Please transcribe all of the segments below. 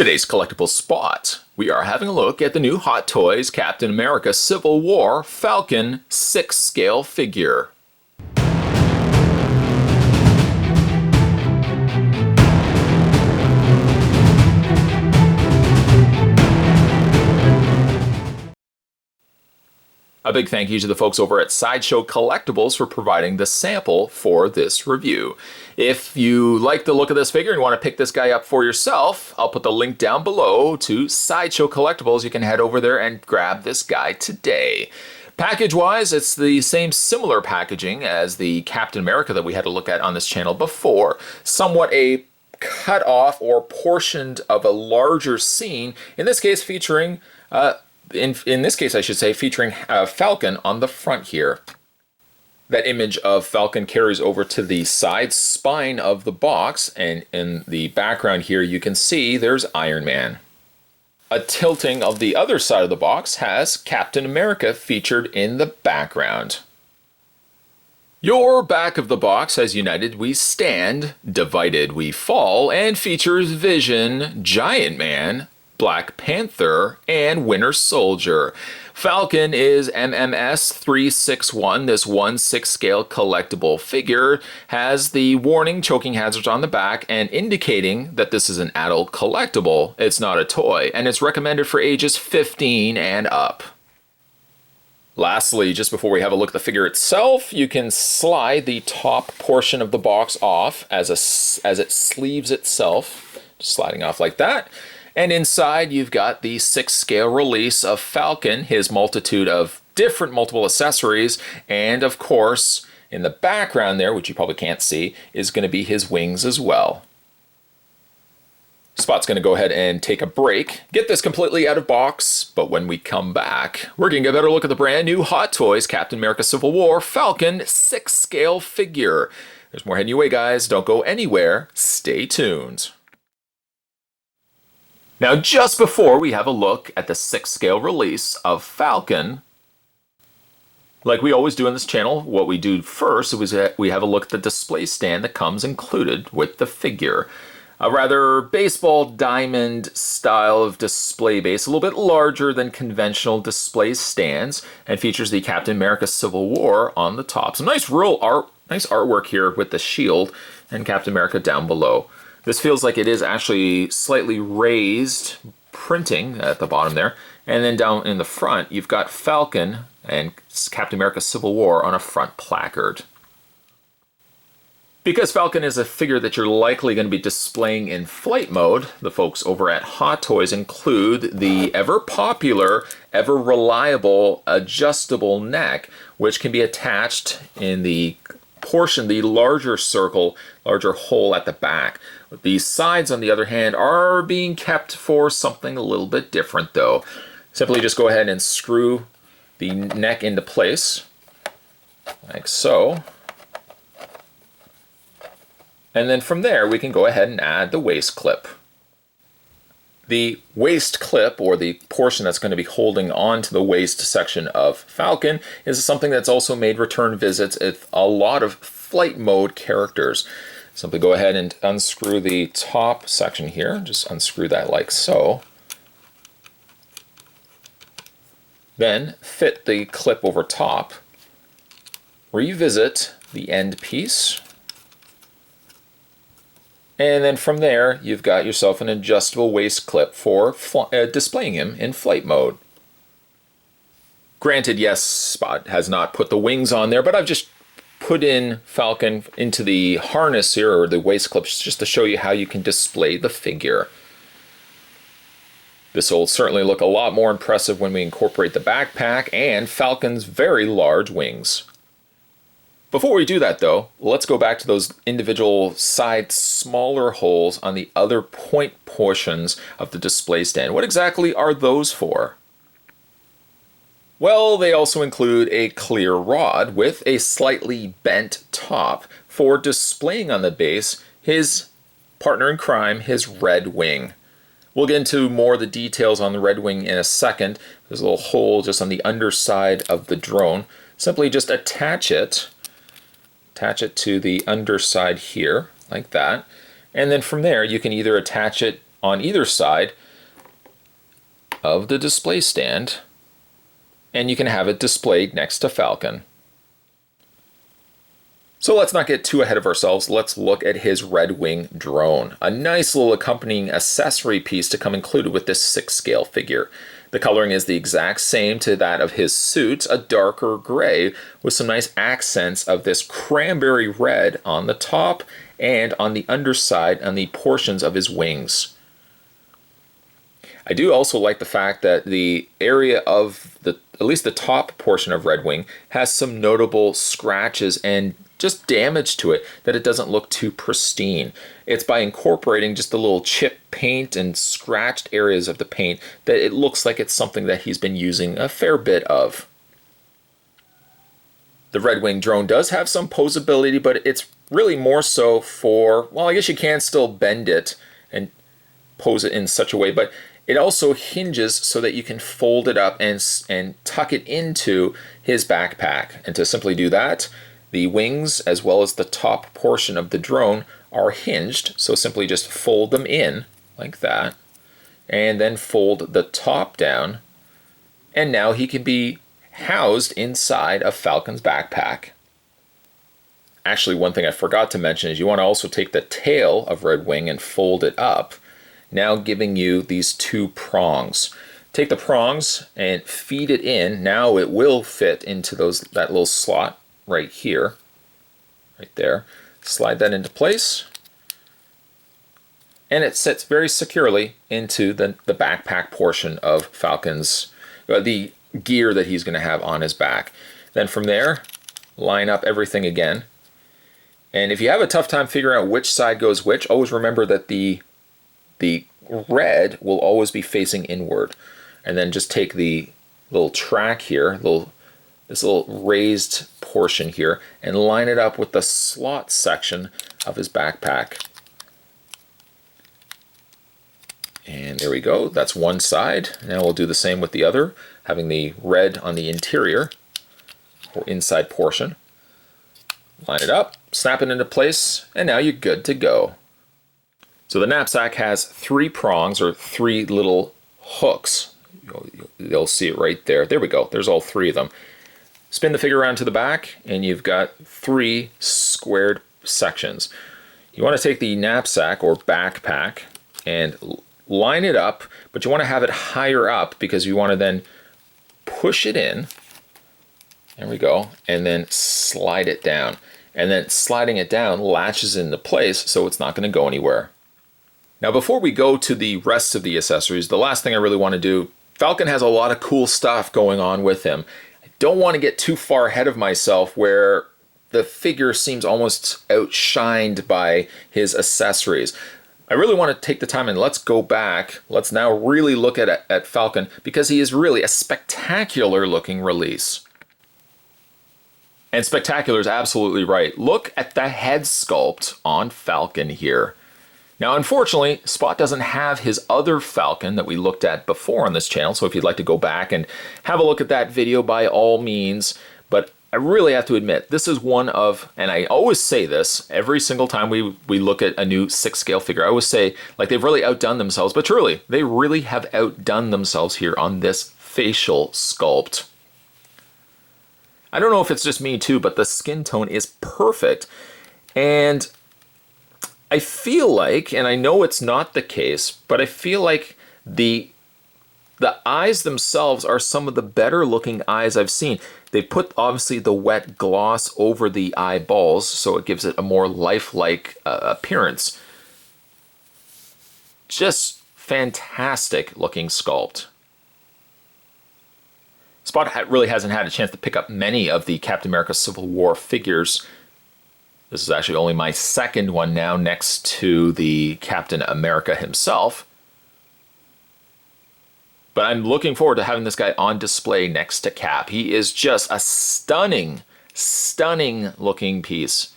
Today's collectible spot, we are having a look at the new Hot Toys Captain America Civil War Falcon 6-scale figure. A big thank you to the folks over at Sideshow Collectibles for providing the sample for this review. If you like the look of this figure and you want to pick this guy up for yourself, I'll put the link down below to Sideshow Collectibles. You can head over there and grab this guy today. Package-wise, it's the same similar packaging as the Captain America that we had to look at on this channel before. Somewhat a cut off or portioned of a larger scene, in this case featuring in this case, I should say, featuring Falcon on the front here. That image of Falcon carries over to the side spine of the box, and in the background here you can see there's Iron Man. A tilting of the other side of the box has Captain America featured in the background. Your back of the box has United We Stand, Divided We Fall, and features Vision, Giant Man, Black Panther, and Winter Soldier. Falcon is MMS 361. This 1/6 scale collectible figure has the warning choking hazards on the back and indicating that this is an adult collectible. It's not a toy, and it's recommended for ages 15 and up. Lastly, just before we have a look at the figure itself, you can slide the top portion of the box off as it sleeves itself, just sliding off like that. And inside you've got the 6-scale release of Falcon, his multitude of different multiple accessories, and of course, in the background there, which you probably can't see, is going to be his wings as well. Spot's going to go ahead and take a break, get this completely out of box, but when we come back, we're going to get a better look at the brand new Hot Toys Captain America Civil War Falcon 6-scale figure. There's more heading your way, guys. Don't go anywhere. Stay tuned. Now, just before we have a look at the 6-scale release of Falcon, like we always do on this channel, what we do first is we have a look at the display stand that comes included with the figure. A rather baseball diamond style of display base, a little bit larger than conventional display stands, and features the Captain America Civil War on the top. Some nice nice artwork here with the shield and Captain America down below. This feels like it is actually slightly raised printing at the bottom there. And then down in the front, you've got Falcon and Captain America Civil War on a front placard. Because Falcon is a figure that you're likely going to be displaying in flight mode, the folks over at Hot Toys include the ever popular, ever reliable adjustable neck, which can be attached in the portion, the larger circle, larger hole at the back. The sides, on the other hand, are being kept for something a little bit different, though. Simply just go ahead and screw the neck into place, like so. And then from there, we can go ahead and add the waist clip. The waist clip, or the portion that's going to be holding on to the waist section of Falcon, is something that's also made return visits with a lot of flight mode characters. Simply go ahead and unscrew the top section here. Just unscrew that like so. Then fit the clip over top. Revisit the end piece. And then from there, you've got yourself an adjustable waist clip for displaying him in flight mode. Granted, yes, Spot has not put the wings on there, but I've just put in Falcon into the harness here, or the waist clips, just to show you how you can display the figure. This will certainly look a lot more impressive when we incorporate the backpack and Falcon's very large wings. Before we do that though, let's go back to those individual side smaller holes on the other point portions of the display stand. What exactly are those for? Well, they also include a clear rod with a slightly bent top for displaying on the base his partner in crime, his Redwing. We'll get into more of the details on the Redwing in a second. There's a little hole just on the underside of the drone. Simply just attach it to the underside here, like that. And then from there, you can either attach it on either side of the display stand, and you can have it displayed next to Falcon. So let's not get too ahead of ourselves. Let's look at his Redwing drone. A nice little accompanying accessory piece to come included with this 6-scale figure. The coloring is the exact same to that of his suit, a darker gray with some nice accents of this cranberry red on the top and on the underside on the portions of his wings. I do also like the fact that the area of at least the top portion of Redwing has some notable scratches and just damage to it, that it doesn't look too pristine. It's by incorporating just the little chip paint and scratched areas of the paint that it looks like it's something that he's been using a fair bit of. The Redwing drone does have some posability, but it's really more so for, well, I guess you can still bend it and pose it in such a way, but it also hinges so that you can fold it up and tuck it into his backpack. And to simply do that, the wings as well as the top portion of the drone are hinged, so simply just fold them in like that, and then fold the top down, and now he can be housed inside of Falcon's backpack. Actually, one thing I forgot to mention is you want to also take the tail of Redwing and fold it up, now giving you these 2 prongs. Take the prongs and feed it in. Now it will fit into that little slot right here, right there. Slide that into place, and it sits very securely into the backpack portion of Falcon's, the gear that he's going to have on his back. Then from there, line up everything again. And if you have a tough time figuring out which side goes which, always remember that the red will always be facing inward. And then just take the little track here, this little raised portion here, and line it up with the slot section of his backpack. And there we go, that's one side. Now we'll do the same with the other, having the red on the interior or inside portion. Line it up, snap it into place, and now you're good to go. So the knapsack has 3 prongs, or 3 little hooks. You'll see it right there. There we go, there's all 3 of them. Spin the figure around to the back, and you've got 3 squared sections. You want to take the knapsack or backpack and line it up, but you want to have it higher up because you want to then push it in. There we go, and then slide it down. And then sliding it down latches into place so it's not going to go anywhere. Now before we go to the rest of the accessories, the last thing I really want to do, Falcon has a lot of cool stuff going on with him. Don't want to get too far ahead of myself where the figure seems almost outshined by his accessories. I really want to take the time and let's go back. Let's now really look at Falcon, because he is really a spectacular looking release. And spectacular is absolutely right. Look at the head sculpt on Falcon here. Now, unfortunately, Spot doesn't have his other Falcon that we looked at before on this channel, so if you'd like to go back and have a look at that video, by all means. But I really have to admit, this is one of, and I always say this every single time we look at a new 6-scale figure, I always say, like, they've really outdone themselves, but truly, they really have outdone themselves here on this facial sculpt. I don't know if it's just me too, but the skin tone is perfect. And I feel like, and I know it's not the case, but I feel like the eyes themselves are some of the better looking eyes I've seen. They put obviously the wet gloss over the eyeballs, so it gives it a more lifelike appearance. Just fantastic looking sculpt. Spot really hasn't had a chance to pick up many of the Captain America Civil War figures. This is actually only my second one now, next to the Captain America himself. But I'm looking forward to having this guy on display next to Cap. He is just a stunning, stunning looking piece.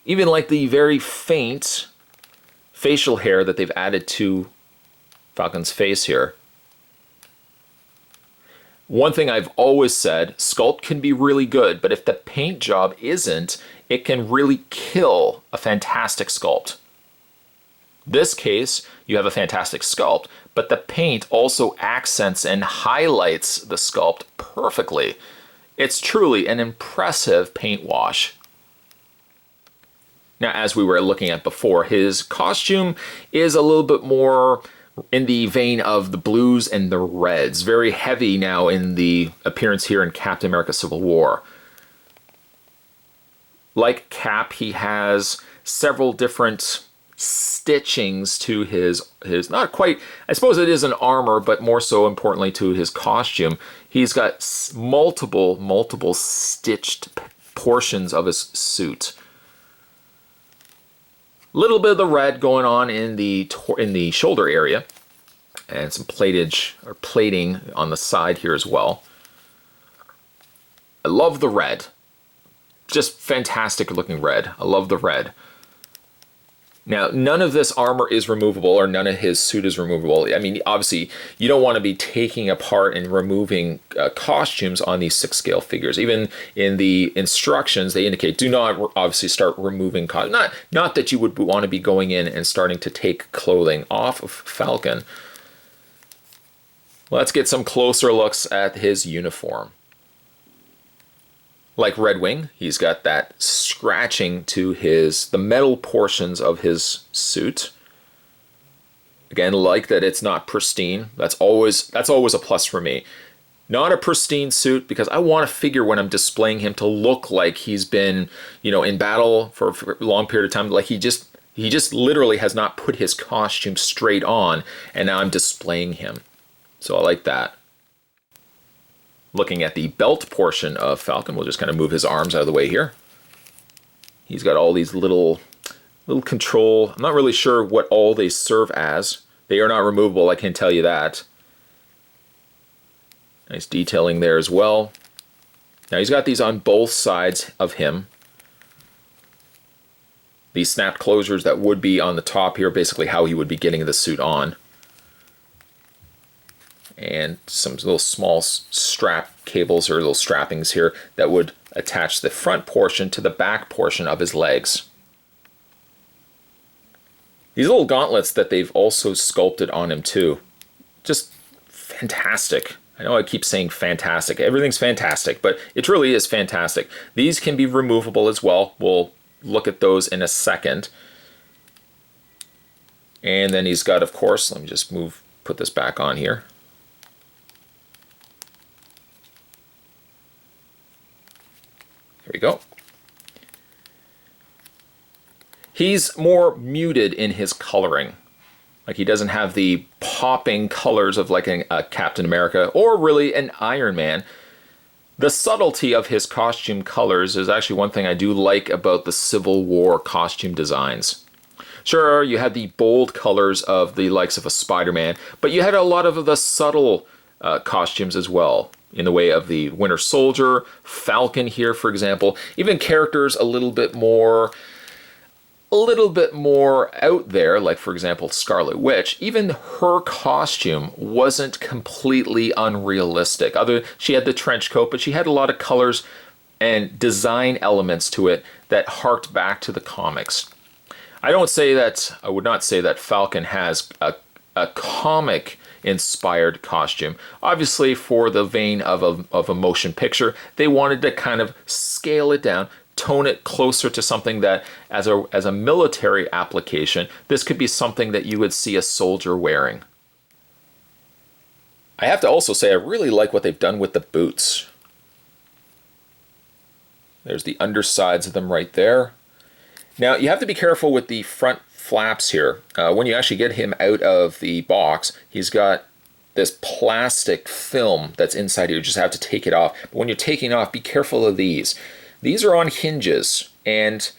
Even like the very faint facial hair that they've added to Falcon's face here. One thing I've always said, sculpt can be really good, but if the paint job isn't, it can really kill a fantastic sculpt. This case, you have a fantastic sculpt, but the paint also accents and highlights the sculpt perfectly. It's truly an impressive paint wash. Now, as we were looking at before, his costume is a little bit more in the vein of the blues and the reds. Very heavy now in the appearance here in Captain America Civil War. Like Cap, he has several different stitchings to his not quite, I suppose it is an armor, but more so importantly to his costume. He's got multiple stitched portions of his suit. Little bit of the red going on in the shoulder area, and some plating on the side here as well. I love the red. Just fantastic looking red. I love the red. Now, none of this armor is removable, or none of his suit is removable. I mean, obviously, you don't want to be taking apart and removing costumes on these 6-scale figures. Even in the instructions, they indicate do not obviously start removing costumes. Not that you would want to be going in and starting to take clothing off of Falcon. Let's get some closer looks at his uniform. Like Redwing, he's got that scratching to the metal portions of his suit. Again, like that it's not pristine. That's always a plus for me. Not a pristine suit, because I want a figure when I'm displaying him to look like he's been, in battle for a long period of time. Like he just literally has not put his costume straight on, and now I'm displaying him. So I like that. Looking at the belt portion of Falcon, we'll just kind of move his arms out of the way here. He's got all these little control. I'm not really sure what all they serve as. They are not removable, I can tell you that. Nice detailing there as well. Now he's got these on both sides of him. These snap closures that would be on the top here, basically how he would be getting the suit on. And some little small strap cables or little strappings here that would attach the front portion to the back portion of his legs. These little gauntlets that they've also sculpted on him too. Just fantastic. I know I keep saying fantastic. Everything's fantastic, but it really is fantastic. These can be removable as well. We'll look at those in a second. And then he's got, of course, let me just put this back on here. There we go. He's more muted in his coloring. Like he doesn't have the popping colors of like a Captain America or really an Iron Man. The subtlety of his costume colors is actually one thing I do like about the Civil War costume designs. Sure, you had the bold colors of the likes of a Spider-Man, but you had a lot of the subtle costumes as well, in the way of the Winter Soldier, Falcon here, for example. Even characters a little bit more out there, like for example Scarlet Witch. Even her costume wasn't completely unrealistic. She had the trench coat, but she had a lot of colors and design elements to it that harked back to the comics. I would not say that Falcon has a comic inspired costume. Obviously, for the vein of a motion picture, they wanted to kind of scale it down, tone it closer to something that, as a military application, this could be something that you would see a soldier wearing. I have to also say I really like what they've done with the boots. There's the undersides of them right there. Now, you have to be careful with the front flaps here. When you actually get him out of the box, he's got this plastic film that's inside here. You just have to take it off. But when you're taking off, be careful of these. These are on hinges, and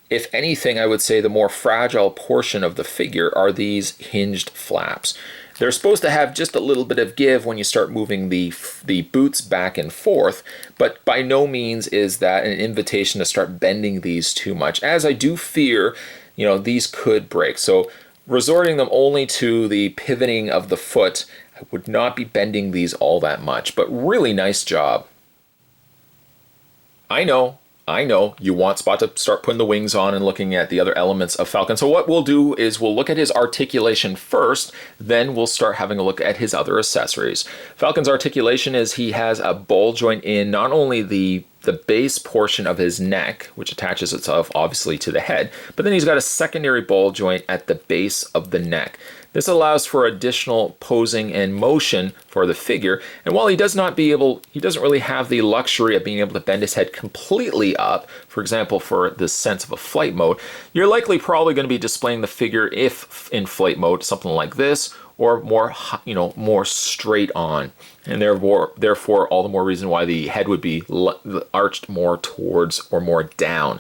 if anything, I would say the more fragile portion of the figure are these hinged flaps. They're supposed to have just a little bit of give when you start moving the boots back and forth, but by no means is that an invitation to start bending these too much, as I do fear, these could break. So resorting them only to the pivoting of the foot, I would not be bending these all that much, but really nice job. I know I know you want Spot to start putting the wings on and looking at the other elements of Falcon. So what we'll do is we'll look at his articulation first, then we'll start having a look at his other accessories. Falcon's articulation is he has a ball joint in not only the base portion of his neck, which attaches itself obviously to the head, but then he's got a secondary ball joint at the base of the neck. This allows for additional posing and motion for the figure, and while he doesn't really have the luxury of being able to bend his head completely up, for example, for the sense of a flight mode, you're likely probably going to be displaying the figure, if in flight mode, something like this, or more, more straight on. And therefore, all the more reason why the head would be arched more towards or more down.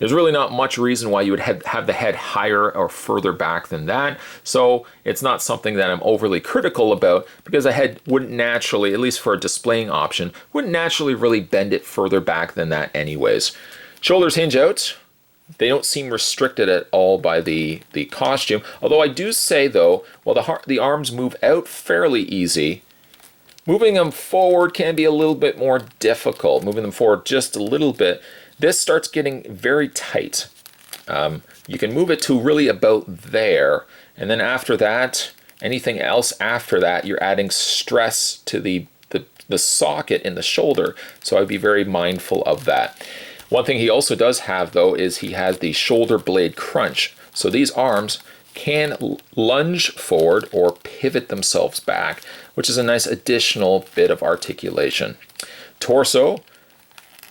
There's really not much reason why you would have the head higher or further back than that. So it's not something that I'm overly critical about, because the head wouldn't naturally, at least for a displaying option, wouldn't naturally really bend it further back than that anyways. Shoulders hinge out. They don't seem restricted at all by the costume. Although I do say though, while the arms move out fairly easy, moving them forward can be a little bit more difficult. Moving them forward just a little bit, this starts getting very tight. You can move it to really about there, and then after that, anything else after that, you're adding stress to the socket in the shoulder, so I'd be very mindful of that. One thing he also does have though is he has the shoulder blade crunch, so these arms can lunge forward or pivot themselves back, which is a nice additional bit of articulation. Torso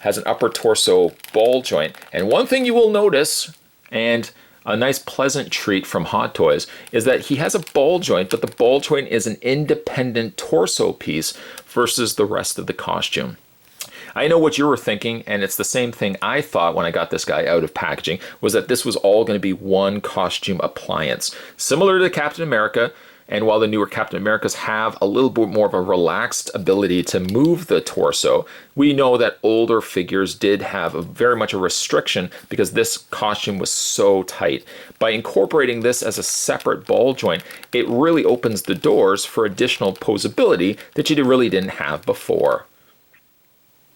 has an upper torso ball joint, and one thing you will notice, and a nice pleasant treat from Hot Toys, is that he has a ball joint, but the ball joint is an independent torso piece versus the rest of the costume. I know what you were thinking, and it's the same thing I thought when I got this guy out of packaging, was that this was all going to be one costume appliance. Similar to Captain America, and while the newer Captain Americas have a little bit more of a relaxed ability to move the torso, we know that older figures did have very much a restriction because this costume was so tight. By incorporating this as a separate ball joint, it really opens the doors for additional posability that you really didn't have before.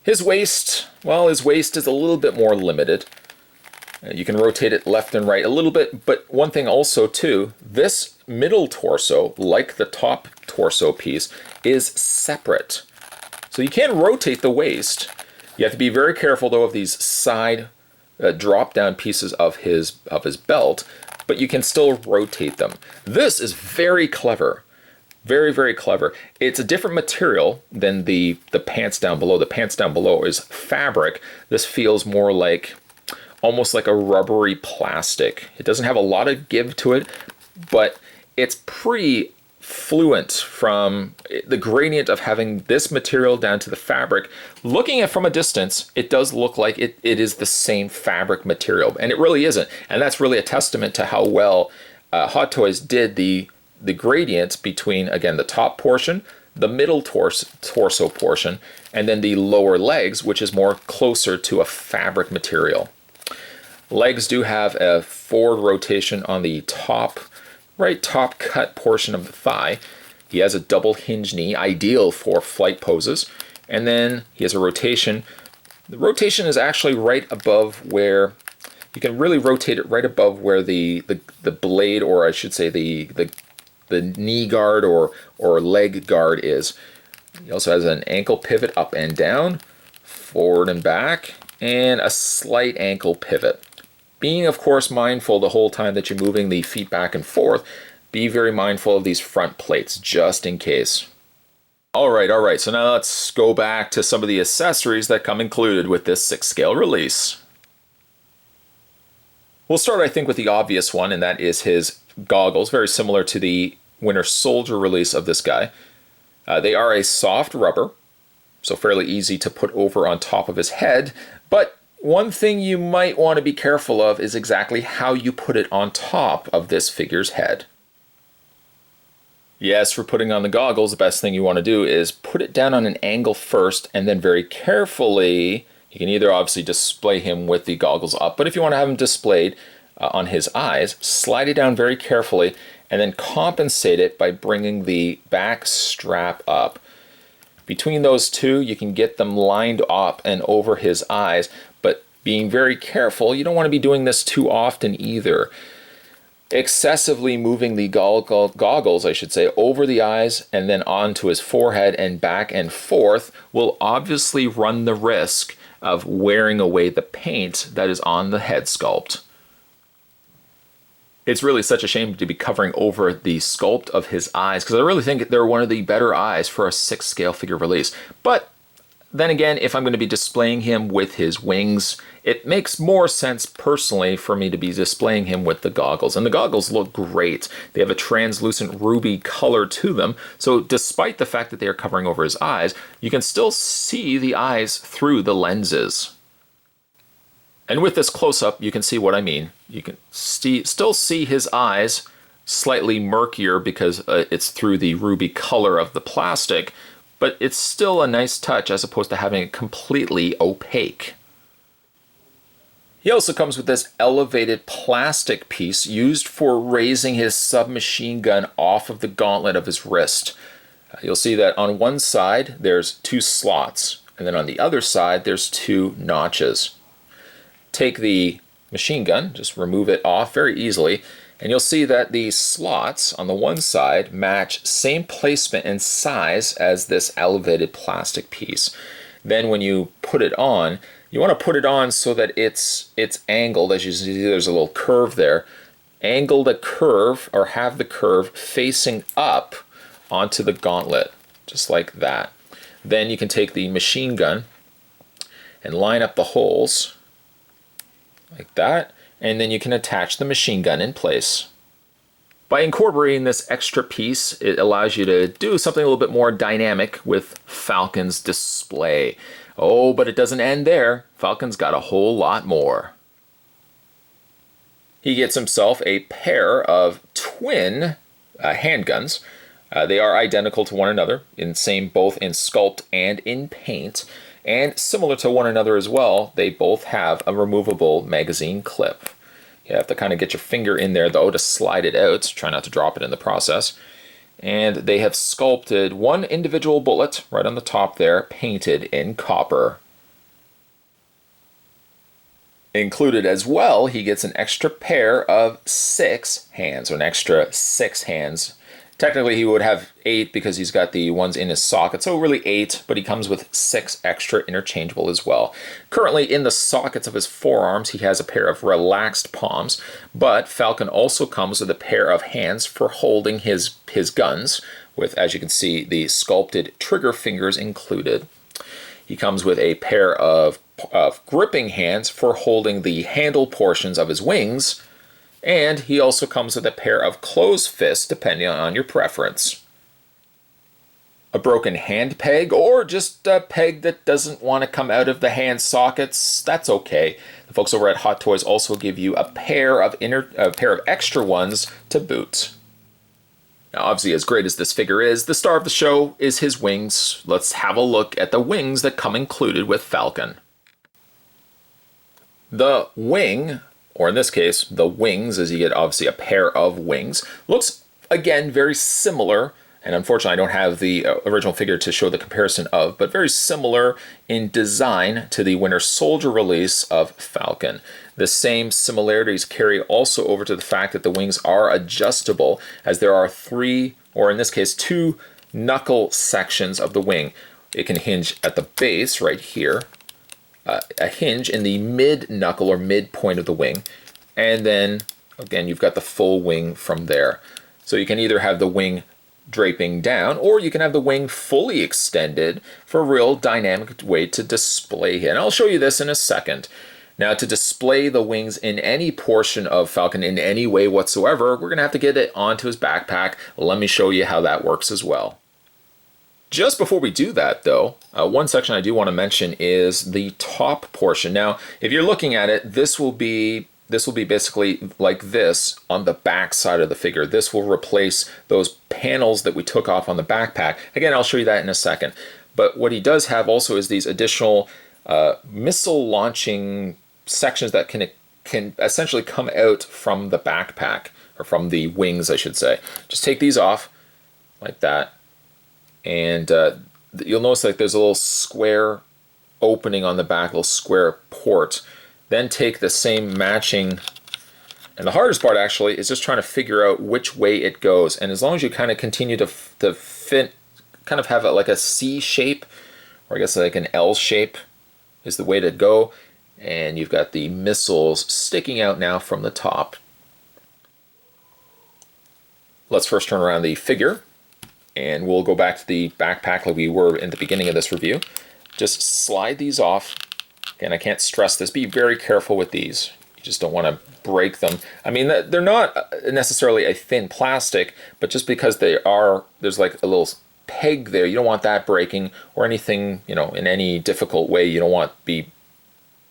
His waist, well, his waist is a little bit more limited. You can rotate it left and right a little bit, but one thing also too, this middle torso, like the top torso piece, is separate. So you can rotate the waist. You have to be very careful though of these side drop down pieces of his belt, but you can still rotate them. This is very clever. Very, very clever. It's a different material than the pants down below. The pants down below is fabric. This feels more like, almost like a rubbery plastic. It doesn't have a lot of give to it, but it's pretty fluent from the gradient of having this material down to the fabric. Looking at from a distance, it does look like it is the same fabric material, and it really isn't. And that's really a testament to how well Hot Toys did the gradient between, again, the top portion, the middle torso portion, and then the lower legs, which is more closer to a fabric material. Legs do have a forward rotation on the top, right top cut portion of the thigh. He has a double hinge knee, ideal for flight poses. And then he has a rotation. The rotation is actually right above where, you can really rotate it right above where the blade, or I should say the knee guard or leg guard is. He also has an ankle pivot up and down, forward and back, and a slight ankle pivot. Being, of course, mindful the whole time that you're moving the feet back and forth, be very mindful of these front plates, just in case. All right, so now let's go back to some of the accessories that come included with this 6-scale release. We'll start, I think, with the obvious one, and that is his goggles, very similar to the Winter Soldier release of this guy. They are a soft rubber, so fairly easy to put over on top of his head, but one thing you might want to be careful of is exactly how you put it on top of this figure's head. Yes, for putting on the goggles, the best thing you want to do is put it down on an angle first, and then very carefully, you can either obviously display him with the goggles up, but if you want to have him displayed on his eyes, slide it down very carefully, and then compensate it by bringing the back strap up. Between those two, you can get them lined up and over his eyes, but being very careful. You don't want to be doing this too often either. Excessively moving the goggles, I should say, over the eyes and then onto his forehead and back and forth will obviously run the risk of wearing away the paint that is on the head sculpt. It's really such a shame to be covering over the sculpt of his eyes, because I really think they're one of the better eyes for a 6 scale figure release. But then again, if I'm going to be displaying him with his wings, it makes more sense personally for me to be displaying him with the goggles. And the goggles look great. They have a translucent ruby color to them. So despite the fact that they are covering over his eyes, you can still see the eyes through the lenses. And with this close-up, you can see what I mean. You can still see his eyes slightly murkier because it's through the ruby color of the plastic, but it's still a nice touch as opposed to having it completely opaque. He also comes with this elevated plastic piece used for raising his submachine gun off of the gauntlet of his wrist. You'll see that on one side there's 2 slots, and then on the other side there's 2 notches. Take the machine gun, just remove it off very easily, and you'll see that the slots on the one side match same placement and size as this elevated plastic piece. Then when you put it on, you want to put it on so that it's angled. As you see, there's a little curve there. Angle the curve, or have the curve facing up onto the gauntlet, just like that. Then you can take the machine gun and line up the holes like that, and then you can attach the machine gun in place. By incorporating this extra piece, it allows you to do something a little bit more dynamic with Falcon's display. Oh, but it doesn't end there. Falcon's got a whole lot more. He gets himself a pair of twin handguns. They are identical to one another, both in sculpt and in paint. And similar to one another as well, they both have a removable magazine clip. You have to kind of get your finger in there though to slide it out. Try not to drop it in the process. And they have sculpted one individual bullet right on the top there, painted in copper. Included as well, he gets an extra pair of 6 hands, or an extra 6 hands. Technically, he would have 8 because he's got the ones in his socket, so really 8, but he comes with 6 extra interchangeable as well. Currently, in the sockets of his forearms, he has a pair of relaxed palms, but Falcon also comes with a pair of hands for holding his guns, with, as you can see, the sculpted trigger fingers included. He comes with a pair of gripping hands for holding the handle portions of his wings, and he also comes with a pair of closed fists, depending on your preference. A broken hand peg, or just a peg that doesn't want to come out of the hand sockets, that's okay. The folks over at Hot Toys also give you a pair of extra ones to boot. Now, obviously, as great as this figure is, the star of the show is his wings. Let's have a look at the wings that come included with Falcon. The wing, or in this case, the wings, as you get obviously a pair of wings, looks, again, very similar, and unfortunately I don't have the original figure to show the comparison of, but very similar in design to the Winter Soldier release of Falcon. The same similarities carry also over to the fact that the wings are adjustable, as there are 3, or in this case 2, knuckle sections of the wing. It can hinge at the base right here, a hinge in the mid knuckle or mid point of the wing, and then again you've got the full wing from there. So you can either have the wing draping down, or you can have the wing fully extended for a real dynamic way to display it. And I'll show you this in a second. Now, to display the wings in any portion of Falcon in any way whatsoever, we're going to have to get it onto his backpack. Let me show you how that works as well. Just before we do that, though, one section I do want to mention is the top portion. Now, if you're looking at it, this will be basically like this on the back side of the figure. This will replace those panels that we took off on the backpack. Again, I'll show you that in a second. But what he does have also is these additional missile launching sections that can essentially come out from the backpack, or from the wings, I should say. Just take these off like that. And you'll notice like there's a little square opening on the back, a little square port. then take the same matching, and the hardest part actually is just trying to figure out which way it goes. And as long as you kind of continue to fit, kind of have it like a C shape, or I guess like an L shape is the way to go. And you've got the missiles sticking out now from the top. Let's first turn around the figure, and we'll go back to the backpack like we were in the beginning of this review. Just slide these off. Again, I can't stress this. Be very careful with these. You just don't want to break them. I mean, they're not necessarily a thin plastic, but just because they are, there's like a little peg there. You don't want that breaking or anything, you know, in any difficult way. You don't want to be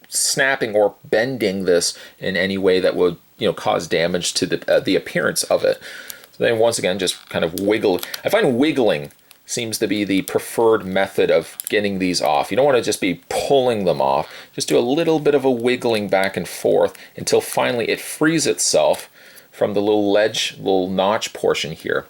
snapping or bending this in any way that would, you know, cause damage to the appearance of it. So then once again, just kind of wiggle. I find wiggling seems to be the preferred method of getting these off. You don't want to just be pulling them off. Just do a little bit of a wiggling back and forth until finally it frees itself from the little ledge, little notch portion here.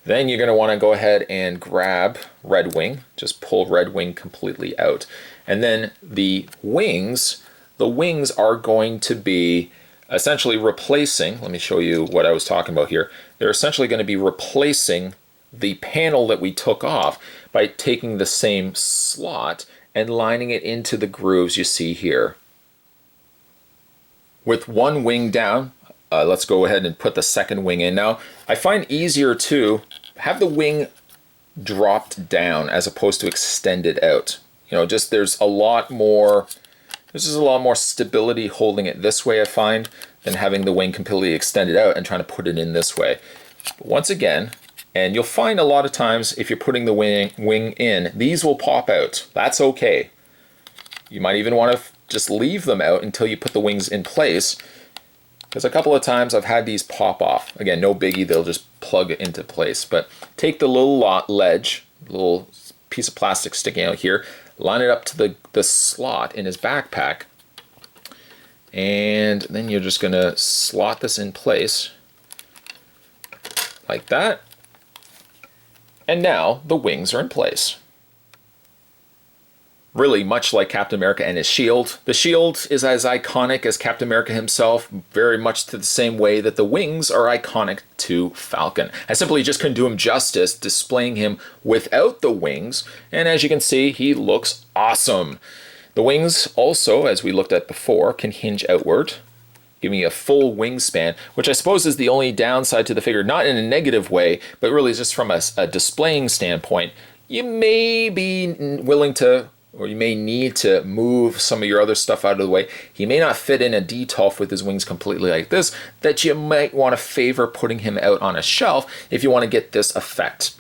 Then you're going to want to go ahead and grab Redwing. Just pull Redwing completely out. And then the wings are going to be essentially replacing, let me show you what I was talking about here. They're essentially going to be replacing the panel that we took off by taking the same slot and lining it into the grooves you see here. With one wing down, let's go ahead and put the second wing in. Now, I find easier to have the wing dropped down as opposed to extended out. You know, just there's a lot more stability holding it this way, I find, than having the wing completely extended out and trying to put it in this way. But once again, and you'll find a lot of times if you're putting the wing in, these will pop out. That's okay. You might even want to just leave them out until you put the wings in place, because a couple of times I've had these pop off. Again, no biggie, they'll just plug it into place. But take the little ledge, little piece of plastic sticking out here, line it up to the slot in his backpack, and then you're just going to slot this in place like that. And now the wings are in place. Really much like Captain America and his shield. The shield is as iconic as Captain America himself, very much to the same way that the wings are iconic to Falcon. I simply just couldn't do him justice displaying him without the wings, and as you can see, he looks awesome. The wings also, as we looked at before, can hinge outward, giving you a full wingspan, which I suppose is the only downside to the figure, not in a negative way, but really just from a displaying standpoint. You may be willing to, or you may need to move some of your other stuff out of the way. He may not fit in a detolf with his wings completely like this, that you might want to favor putting him out on a shelf if you want to get this effect.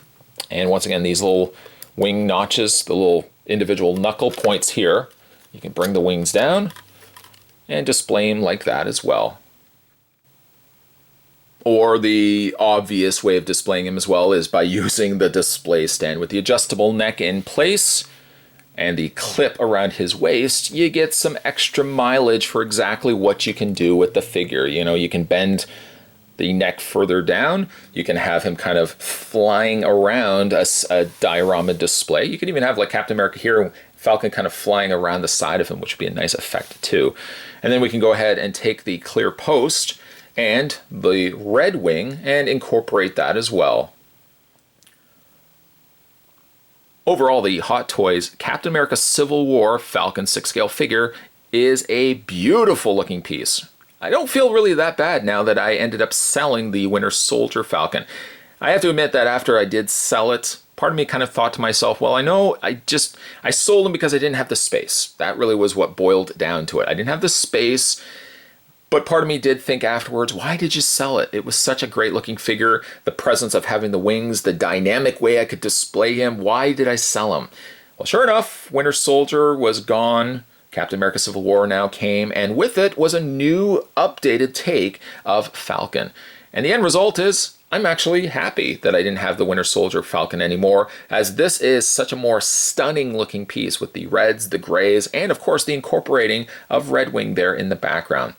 And once again, these little wing notches, the little individual knuckle points here, you can bring the wings down and display them like that as well. Or the obvious way of displaying him as well is by using the display stand with the adjustable neck in place and the clip around his waist. You get some extra mileage for exactly what you can do with the figure. You know, you can bend the neck further down. You can have him kind of flying around a diorama display. You can even have like Captain America here, Falcon kind of flying around the side of him, which would be a nice effect too. And then we can go ahead and take the clear post and the Redwing and incorporate that as well. Overall, the Hot Toys Captain America Civil War Falcon 6-scale figure is a beautiful looking piece. I don't feel really that bad now that I ended up selling the Winter Soldier Falcon. I have to admit that after I did sell it, part of me kind of thought to myself, well, I know I sold him because I didn't have the space. That really was what boiled down to it. I didn't have the space, but part of me did think afterwards, why did you sell it? It was such a great looking figure. The presence of having the wings, the dynamic way I could display him. Why did I sell him? Well, sure enough, Winter Soldier was gone. Captain America Civil War now came, and with it was a new updated take of Falcon. And the end result is, I'm actually happy that I didn't have the Winter Soldier Falcon anymore, as this is such a more stunning looking piece with the reds, the grays, and of course the incorporating of Redwing there in the background.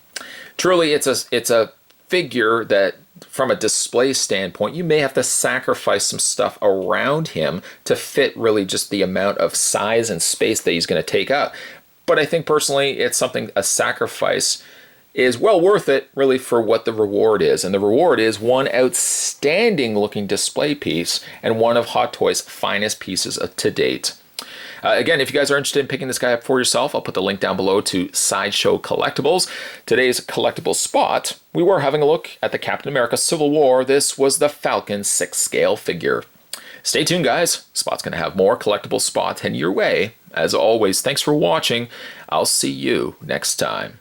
Truly, it's a figure that, from a display standpoint, you may have to sacrifice some stuff around him to fit really just the amount of size and space that he's going to take up. But I think personally it's something, a sacrifice is well worth it really for what the reward is. And the reward is one outstanding looking display piece and one of Hot Toys' finest pieces to date. Again, if you guys are interested in picking this guy up for yourself, I'll put the link down below to Sideshow Collectibles. Today's collectible spot, we were having a look at the Captain America Civil War. This was the Falcon 6-scale figure. Stay tuned, guys. Spot's going to have more collectible spots heading your way. As always, thanks for watching. I'll see you next time.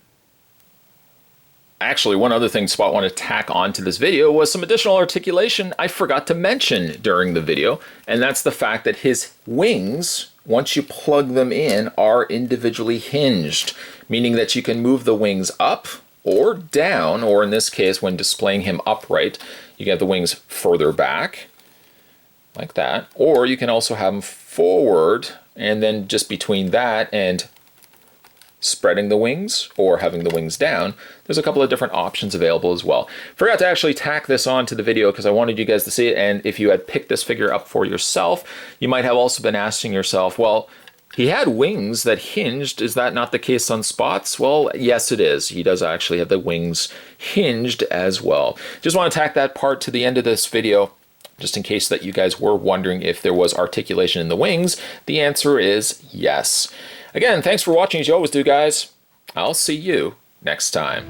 Actually, one other thing Spot wanted to tack onto this video was some additional articulation I forgot to mention during the video, and that's the fact that his wings, once you plug them in, are individually hinged, meaning that you can move the wings up or down, or in this case, when displaying him upright, you get the wings further back, like that, or you can also have them forward, and then just between that and spreading the wings or having the wings down, there's a couple of different options available as well. Forgot to actually tack this on to the video because I wanted you guys to see it, and if you had picked this figure up for yourself, you might have also been asking yourself, well, he had wings that hinged, is that not the case on Spot's? Well, yes it is. He does actually have the wings hinged as well. Just want to tack that part to the end of this video, just in case that you guys were wondering if there was articulation in the wings. The answer is yes. Again, thanks for watching as you always do, guys. I'll see you next time.